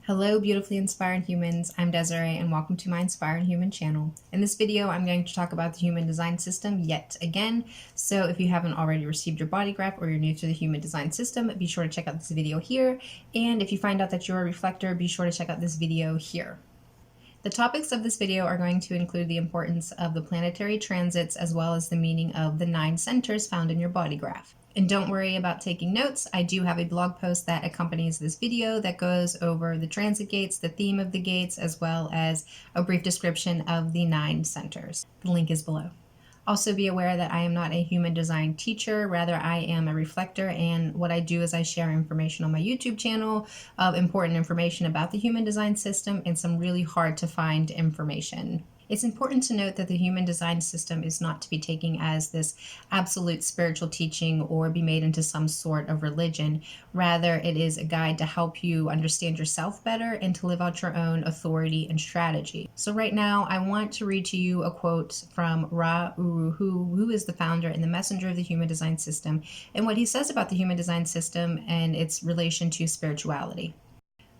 Hello, beautifully inspired humans. I'm Desiree, and welcome to my Inspired Human channel. In this video, I'm going to talk about the human design system yet again. So if you haven't already received your body graph or you're new to the human design system, be sure to check out this video here. And if you find out that you're a reflector, be sure to check out this video here. The topics of this video are going to include the importance of the planetary transits as well as the meaning of the 9 centers found in your body graph. And don't worry about taking notes. I do have a blog post that accompanies this video that goes over the transit gates, the theme of the gates, as well as a brief description of the 9 centers. The link is below. Also be aware that I am not a human design teacher, rather I am a reflector, and what I do is I share information on my YouTube channel of important information about the human design system and some really hard to find information. It's important to note that the human design system is not to be taken as this absolute spiritual teaching or be made into some sort of religion. Rather, it is a guide to help you understand yourself better and to live out your own authority and strategy. So right now, I want to read to you a quote from Rahus, who is the founder and the messenger of the human design system, and what he says about the human design system and its relation to spirituality.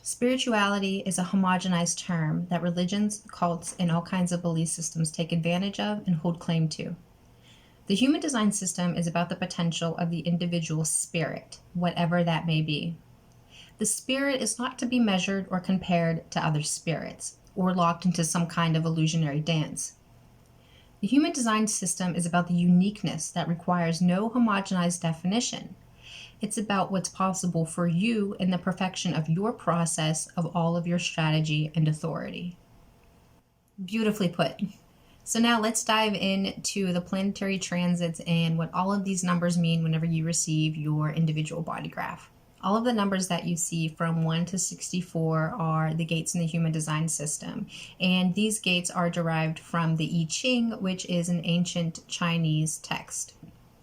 Spirituality is a homogenized term that religions, cults, and all kinds of belief systems take advantage of and hold claim to. The human design system is about the potential of the individual spirit, whatever that may be. The spirit is not to be measured or compared to other spirits, or locked into some kind of illusionary dance. The human design system is about the uniqueness that requires no homogenized definition. It's about what's possible for you in the perfection of your process of all of your strategy and authority. Beautifully put. So now let's dive into the planetary transits and what all of these numbers mean whenever you receive your individual body graph. All of the numbers that you see from 1 to 64 are the gates in the human design system. And these gates are derived from the I Ching, which is an ancient Chinese text.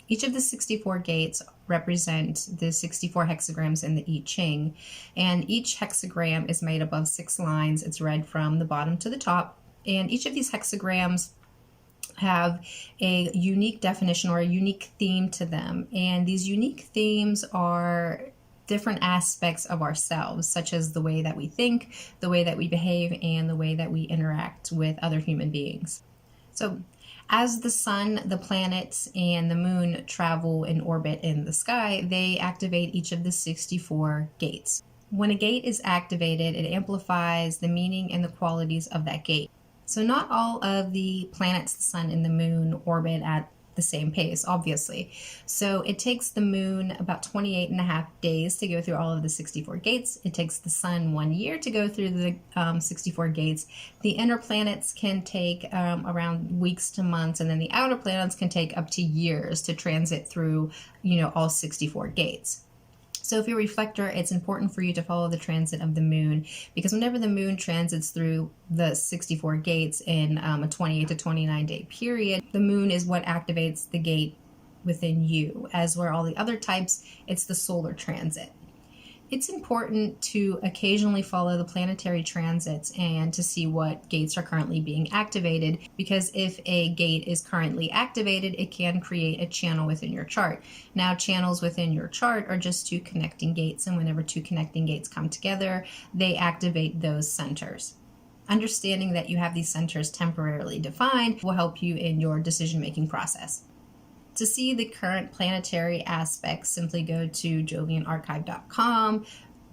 Each of the 64 gates represent the 64 hexagrams in the I Ching, and each hexagram is made up of 6 lines. It's read from the bottom to the top, and each of these hexagrams have a unique definition or a unique theme to them, and these unique themes are different aspects of ourselves, such as the way that we think, the way that we behave, and the way that we interact with other human beings. So as the sun, the planets, and the moon travel in orbit in the sky, they activate each of the 64 gates. When a gate is activated, it amplifies the meaning and the qualities of that gate. So not all of the planets, the sun, and the moon orbit at the same pace, obviously. So it takes the moon about 28 and a half days to go through all of the 64 gates. It takes the sun 1 year to go through the 64 gates. The inner planets can take around weeks to months, and then the outer planets can take up to years to transit through, all 64 gates. So if you're a reflector, it's important for you to follow the transit of the moon, because whenever the moon transits through the 64 gates in a 28 to 29 day period, the moon is what activates the gate within you, as where all the other types, it's the solar transit. It's important to occasionally follow the planetary transits and to see what gates are currently being activated, because if a gate is currently activated, it can create a channel within your chart. Now, channels within your chart are just 2 connecting gates, and whenever 2 connecting gates come together, they activate those centers. Understanding that you have these centers temporarily defined will help you in your decision-making process. To see the current planetary aspects, simply go to jovianarchive.com,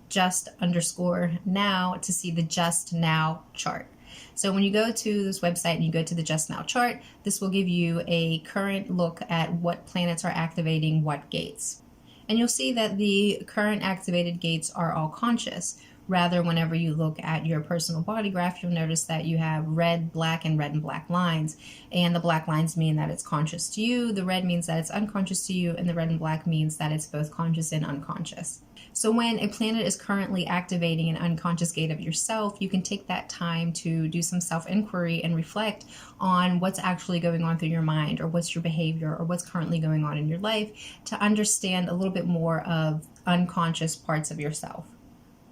just_now, to see the Just Now chart. So when you go to this website and you go to the Just Now chart, this will give you a current look at what planets are activating what gates. And you'll see that the current activated gates are all conscious. Rather, whenever you look at your personal body graph, you'll notice that you have red and black lines. And the black lines mean that it's conscious to you, the red means that it's unconscious to you, and the red and black means that it's both conscious and unconscious. So when a planet is currently activating an unconscious gate of yourself, you can take that time to do some self-inquiry and reflect on what's actually going on through your mind, or what's your behavior, or what's currently going on in your life, to understand a little bit more of unconscious parts of yourself.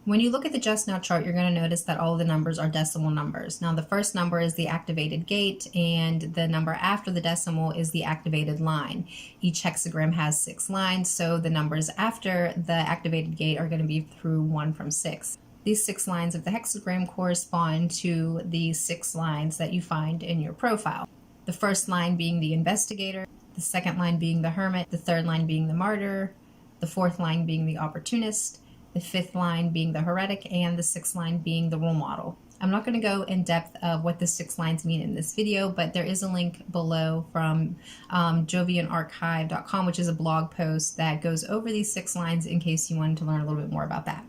When you look at the Just Now chart, you're going to notice that all of the numbers are decimal numbers. Now, the first number is the activated gate, and the number after the decimal is the activated line. Each hexagram has 6 lines, so the numbers after the activated gate are going to be through 1 from 6. These 6 lines of the hexagram correspond to the 6 lines that you find in your profile. The first line being the investigator, the second line being the hermit, the third line being the martyr, the fourth line being the opportunist, the fifth line being the heretic, and the sixth line being the role model. I'm not going to go in depth of what the 6 lines mean in this video, but there is a link below from jovianarchive.com, which is a blog post that goes over these 6 lines in case you wanted to learn a little bit more about that.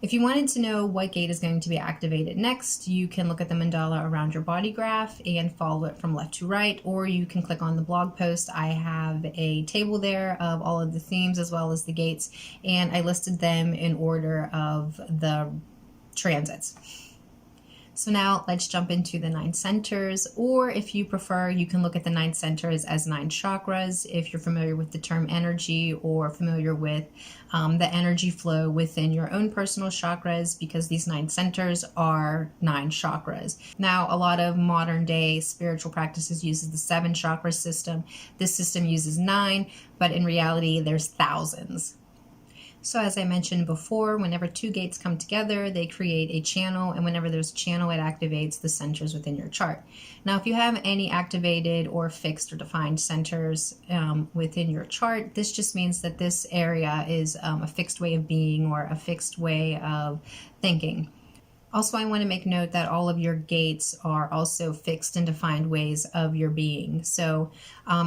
If you wanted to know what gate is going to be activated next, you can look at the mandala around your body graph and follow it from left to right, or you can click on the blog post. I have a table there of all of the themes as well as the gates, and I listed them in order of the transits. So now let's jump into the 9 centers, or if you prefer, you can look at the 9 centers as 9 chakras if you're familiar with the term energy or familiar with the energy flow within your own personal chakras, because these 9 centers are 9 chakras. Now, a lot of modern day spiritual practices uses the 7 chakra system. This system uses 9, but in reality, there's thousands. So as I mentioned before, whenever 2 gates come together, they create a channel, and whenever there's a channel, it activates the centers within your chart. Now, if you have any activated or fixed or defined centers within your chart, this just means that this area is a fixed way of being or a fixed way of thinking. Also, I want to make note that all of your gates are also fixed and defined ways of your being. So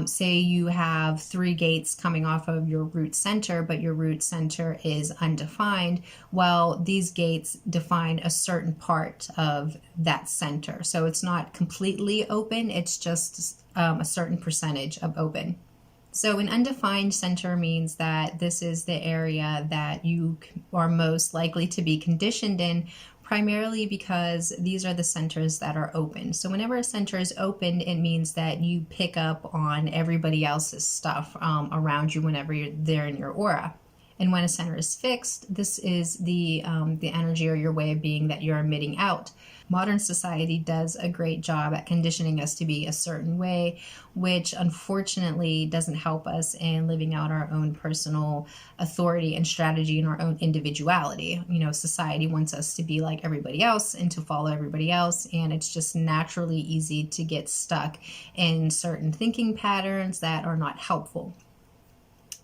say you have 3 gates coming off of your root center, but your root center is undefined. Well, these gates define a certain part of that center. So it's not completely open, it's just a certain percentage of open. So an undefined center means that this is the area that you are most likely to be conditioned in, primarily because these are the centers that are open. So whenever a center is open, it means that you pick up on everybody else's stuff around you whenever they're in your aura. And when a center is fixed, this is the energy or your way of being that you're emitting out. Modern society does a great job at conditioning us to be a certain way, which unfortunately doesn't help us in living out our own personal authority and strategy and our own individuality. You know, society wants us to be like everybody else and to follow everybody else, and it's just naturally easy to get stuck in certain thinking patterns that are not helpful.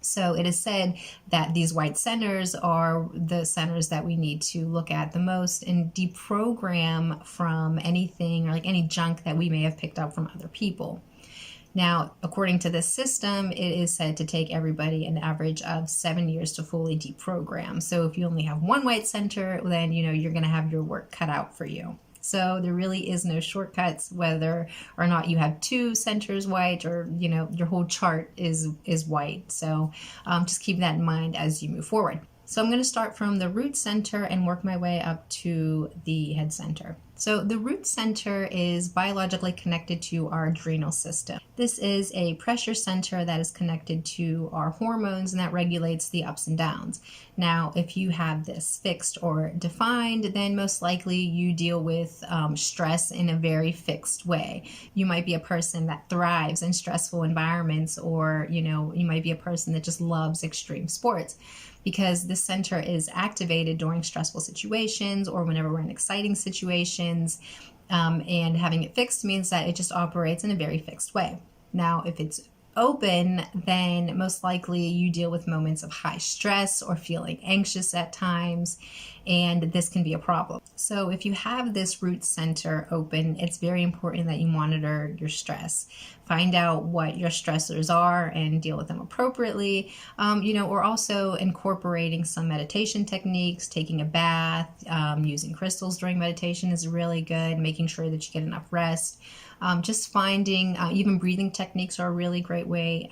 So it is said that these white centers are the centers that we need to look at the most and deprogram from anything or like any junk that we may have picked up from other people. Now, according to this system, it is said to take everybody an average of 7 years to fully deprogram. So if you only have 1 white center, then you're going to have your work cut out for you. So there really is no shortcuts whether or not you have 2 centers white or, your whole chart is white. So just keep that in mind as you move forward. So I'm going to start from the root center and work my way up to the head center. So the root center is biologically connected to our adrenal system. This is a pressure center that is connected to our hormones and that regulates the ups and downs. Now, if you have this fixed or defined, then most likely you deal with stress in a very fixed way. You might be a person that thrives in stressful environments, or you might be a person that just loves extreme sports, because the center is activated during stressful situations or whenever we're in exciting situations, and having it fixed means that it just operates in a very fixed way. Now, if it's open, then most likely you deal with moments of high stress or feeling anxious at times, and this can be a problem. So if you have this root center open, it's very important that you monitor your stress. Find out what your stressors are and deal with them appropriately, or also incorporating some meditation techniques, taking a bath, using crystals during meditation is really good, making sure that you get enough rest. Just finding, even breathing techniques are a really great way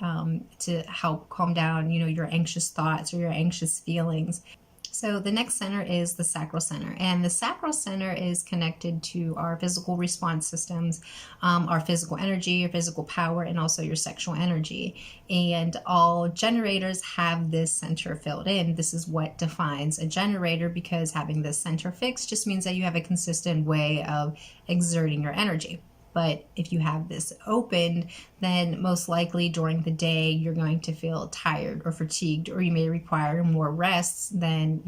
to help calm down, your anxious thoughts or your anxious feelings. So the next center is the sacral center, and the sacral center is connected to our physical response systems, our physical energy, your physical power, and also your sexual energy. And all generators have this center filled in. This is what defines a generator, because having this center fixed just means that you have a consistent way of exerting your energy. But if you have this opened, then most likely during the day you're going to feel tired or fatigued, or you may require more rest than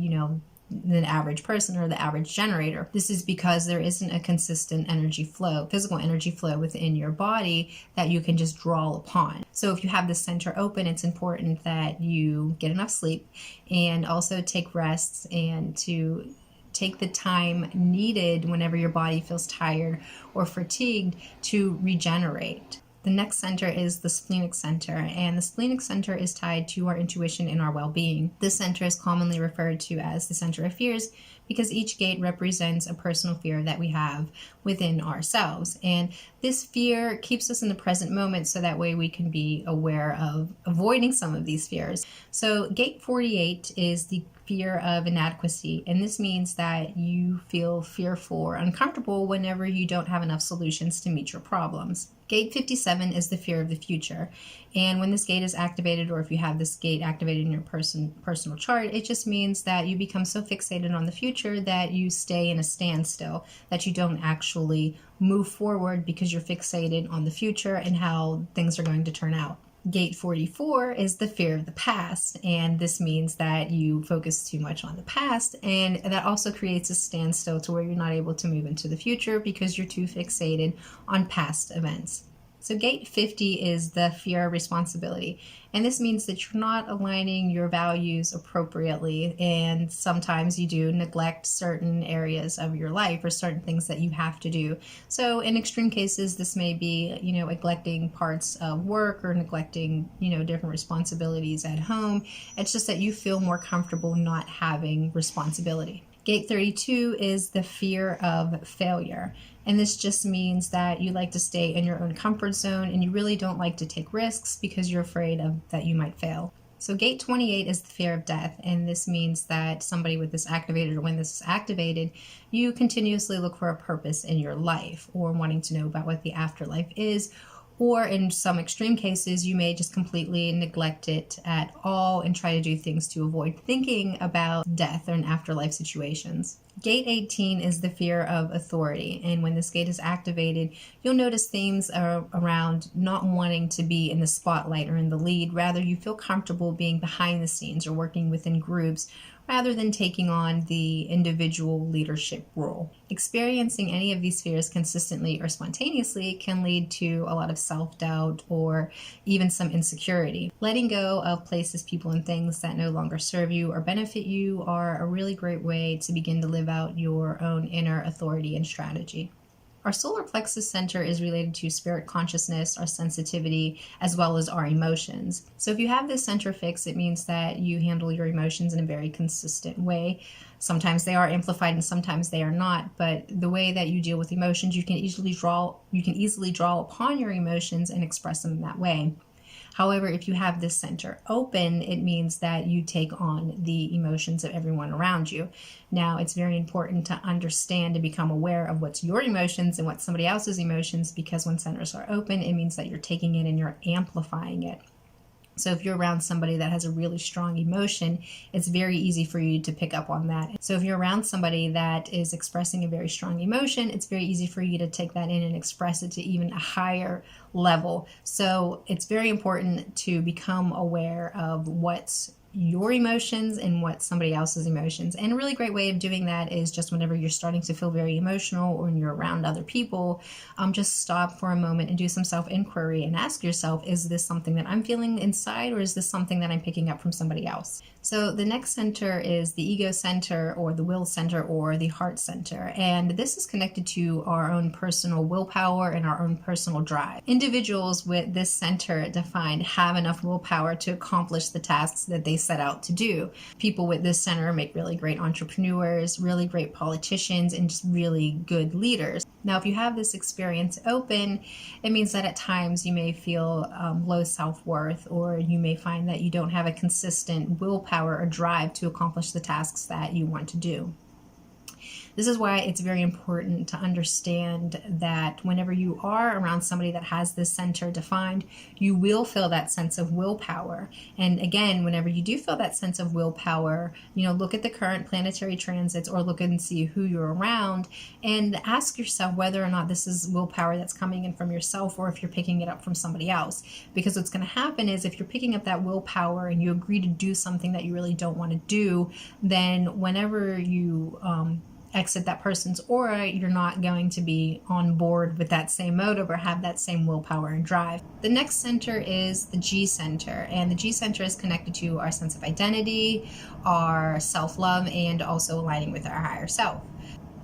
the average person or the average generator. This is because there isn't a consistent energy flow, physical energy flow within your body that you can just draw upon. So if you have the center open, it's important that you get enough sleep and also take rests and to take the time needed whenever your body feels tired or fatigued to regenerate. The next center is the Splenic Center, and the Splenic Center is tied to our intuition and our well-being. This center is commonly referred to as the center of fears because each gate represents a personal fear that we have within ourselves. And this fear keeps us in the present moment so that way we can be aware of avoiding some of these fears. So gate 48 is the fear of inadequacy, and this means that you feel fearful or uncomfortable whenever you don't have enough solutions to meet your problems. Gate 57 is the fear of the future, and when this gate is activated, or if you have this gate activated in your personal chart, it just means that you become so fixated on the future that you stay in a standstill, that you don't actually move forward because you're fixated on the future and how things are going to turn out. Gate 44 is the fear of the past, and this means that you focus too much on the past, and that also creates a standstill to where you're not able to move into the future because you're too fixated on past events. So gate 50 is the fear of responsibility, and this means that you're not aligning your values appropriately, and sometimes you do neglect certain areas of your life or certain things that you have to do. So in extreme cases, this may be, neglecting parts of work or neglecting, different responsibilities at home. It's just that you feel more comfortable not having responsibility. Gate 32 is the fear of failure. And this just means that you like to stay in your own comfort zone and you really don't like to take risks because you're afraid that you might fail. So gate 28 is the fear of death, and this means that somebody with this activated, or when this is activated, you continuously look for a purpose in your life or wanting to know about what the afterlife is. Or in some extreme cases, you may just completely neglect it at all and try to do things to avoid thinking about death or afterlife situations. Gate 18 is the fear of authority, and when this gate is activated, you'll notice themes around not wanting to be in the spotlight or in the lead. Rather, you feel comfortable being behind the scenes or working within groups rather than taking on the individual leadership role. Experiencing any of these fears consistently or spontaneously can lead to a lot of self-doubt or even some insecurity. Letting go of places, people, and things that no longer serve you or benefit you are a really great way to begin to live out your own inner authority and strategy. Our solar plexus center is related to spirit consciousness, our sensitivity, as well as our emotions. So if you have this center fixed, it means that you handle your emotions in a very consistent way. Sometimes they are amplified and sometimes they are not, but the way that you deal with emotions, you can easily draw upon your emotions and express them in that way. However, if you have this center open, it means that you take on the emotions of everyone around you. Now, it's very important to understand and become aware of what's your emotions and what's somebody else's emotions, because when centers are open, it means that you're taking it and you're amplifying it. So if you're around somebody that has a really strong emotion, it's very easy for you to pick up on that. So if you're around somebody that is expressing a very strong emotion, it's very easy for you to take that in and express it to even a higher level. So it's very important to become aware of what's your emotions and what somebody else's emotions. And a really great way of doing that is just whenever you're starting to feel very emotional or when you're around other people, just stop for a moment and do some self-inquiry and ask yourself, is this something that I'm feeling inside, or is this something that I'm picking up from somebody else? So the next center is the ego center, or the will center, or the heart center. And this is connected to our own personal willpower and our own personal drive. Individuals with this center defined have enough willpower to accomplish the tasks that they set out to do. People with this center make really great entrepreneurs, really great politicians, and just really good leaders. Now, if you have this experience open, it means that at times you may feel low self-worth, or you may find that you don't have a consistent willpower or drive to accomplish the tasks that you want to do. This is why it's very important to understand that whenever you are around somebody that has this center defined, you will feel that sense of willpower. And again, whenever you do feel that sense of willpower, look at the current planetary transits or look and see who you're around and ask yourself whether or not this is willpower that's coming in from yourself or if you're picking it up from somebody else. Because what's going to happen is if you're picking up that willpower and you agree to do something that you really don't want to do, then whenever you exit that person's aura, you're not going to be on board with that same motive or have that same willpower and drive. The next center is the G center, and the G center is connected to our sense of identity, our self-love, and also aligning with our higher self.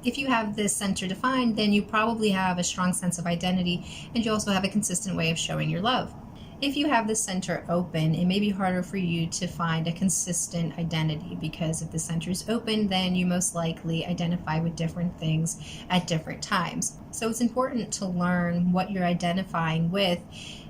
If you have this center defined, then you probably have a strong sense of identity, and you also have a consistent way of showing your love. If you have the center open, it may be harder for you to find a consistent identity, because if the center is open, then you most likely identify with different things at different times. So it's important to learn what you're identifying with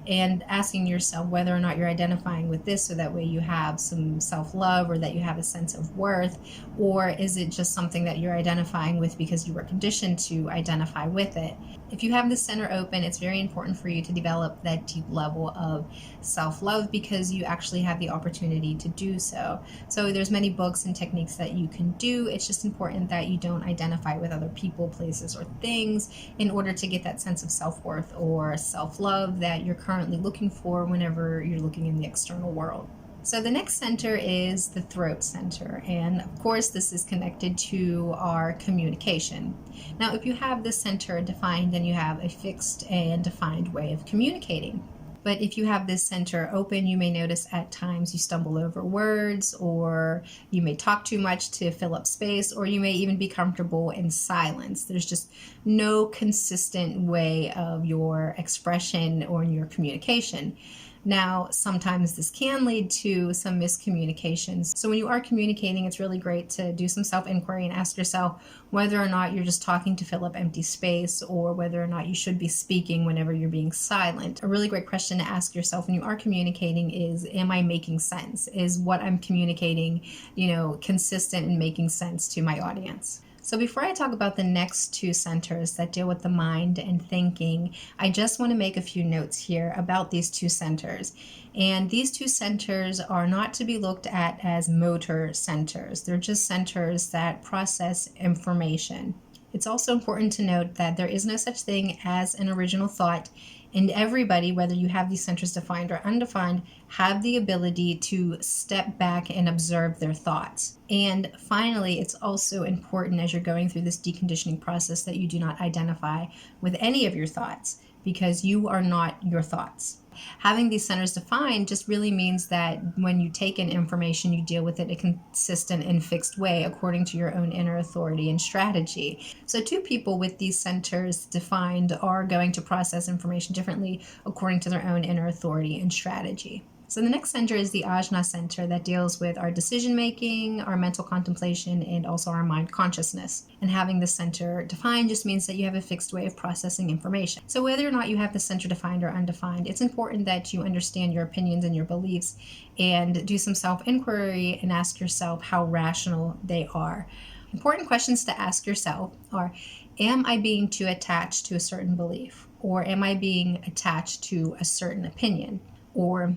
and asking yourself whether or not you're identifying with this so that way you have some self-love or that you have a sense of worth, or is it just something that you're identifying with because you were conditioned to identify with it. If you have the center open, it's very important for you to develop that deep level of self-love because you actually have the opportunity to do so. So there's many books and techniques that you can do. It's just important that you don't identify with other people, places, or things in order to get that sense of self-worth or self-love that you're currently looking for whenever you're looking in the external world. So the next center is the throat center, and of course this is connected to our communication. Now if you have this center defined, then you have a fixed and defined way of communicating. But if you have this center open, you may notice at times you stumble over words, or you may talk too much to fill up space, or you may even be comfortable in silence. There's just no consistent way of your expression or in your communication. Now, sometimes this can lead to some miscommunications. So when you are communicating, it's really great to do some self-inquiry and ask yourself whether or not you're just talking to fill up empty space or whether or not you should be speaking whenever you're being silent. A really great question to ask yourself when you are communicating is, am I making sense? Is what I'm communicating, consistent and making sense to my audience? So before I talk about the next two centers that deal with the mind and thinking, I just want to make a few notes here about these two centers. And these two centers are not to be looked at as motor centers. They're just centers that process information. It's also important to note that there is no such thing as an original thought, and everybody, whether you have these centers defined or undefined, have the ability to step back and observe their thoughts. And finally, it's also important as you're going through this deconditioning process that you do not identify with any of your thoughts, because you are not your thoughts. Having these centers defined just really means that when you take in information, you deal with it in a consistent and fixed way according to your own inner authority and strategy. So two people with these centers defined are going to process information differently according to their own inner authority and strategy. So the next center is the Ajna Center that deals with our decision making, our mental contemplation, and also our mind consciousness. And having the center defined just means that you have a fixed way of processing information. So whether or not you have the center defined or undefined, it's important that you understand your opinions and your beliefs and do some self-inquiry and ask yourself how rational they are. Important questions to ask yourself are, am I being too attached to a certain belief? Or am I being attached to a certain opinion? Or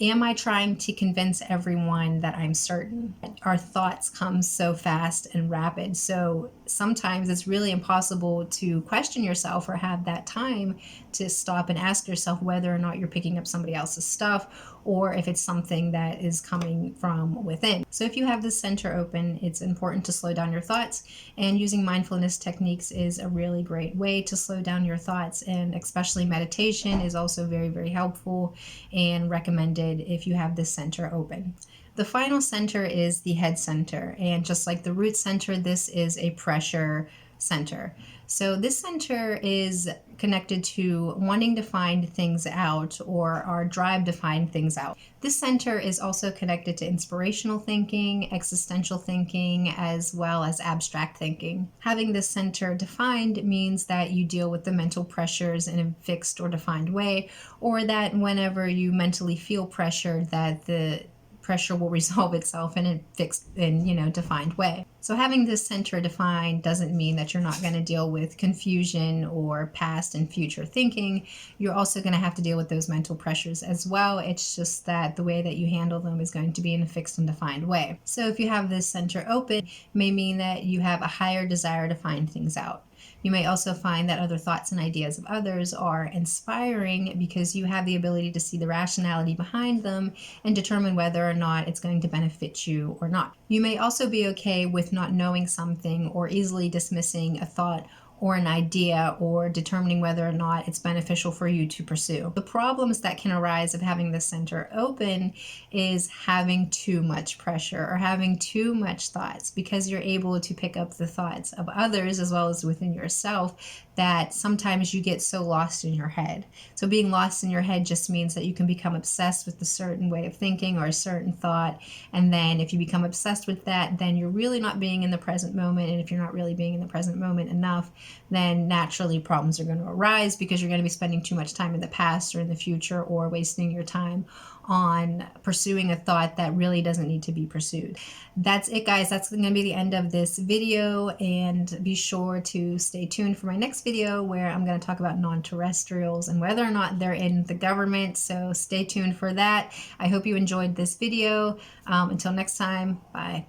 am I trying to convince everyone that I'm certain? Our thoughts come so fast and rapid, so sometimes it's really impossible to question yourself or have that time to stop and ask yourself whether or not you're picking up somebody else's stuff or if it's something that is coming from within. So if you have this center open, it's important to slow down your thoughts, and using mindfulness techniques is a really great way to slow down your thoughts, and especially meditation is also very, very helpful and recommended if you have this center open. The final center is the head center, and just like the root center, this is a pressure center. So this center is connected to wanting to find things out, or our drive to find things out. This center is also connected to inspirational thinking, existential thinking, as well as abstract thinking. Having this center defined means that you deal with the mental pressures in a fixed or defined way, or that whenever you mentally feel pressure, that the pressure will resolve itself in a fixed and, defined way. So having this center defined doesn't mean that you're not going to deal with confusion or past and future thinking. You're also going to have to deal with those mental pressures as well. It's just that the way that you handle them is going to be in a fixed and defined way. So if you have this center open, it may mean that you have a higher desire to find things out. You may also find that other thoughts and ideas of others are inspiring because you have the ability to see the rationality behind them and determine whether or not it's going to benefit you or not. You may also be okay with not knowing something or easily dismissing a thought or an idea or determining whether or not it's beneficial for you to pursue. The problems that can arise of having the center open is having too much pressure or having too much thoughts, because you're able to pick up the thoughts of others as well as within yourself that sometimes you get so lost in your head. So being lost in your head just means that you can become obsessed with a certain way of thinking or a certain thought, and then if you become obsessed with that, then you're really not being in the present moment, and if you're not really being in the present moment enough, then naturally problems are going to arise because you're going to be spending too much time in the past or in the future, or wasting your time on pursuing a thought that really doesn't need to be pursued. That's it, guys. That's going to be the end of this video, and be sure to stay tuned for my next video where I'm going to talk about non-terrestrials and whether or not they're in the government. So stay tuned for that. I hope you enjoyed this video. Until next time, bye.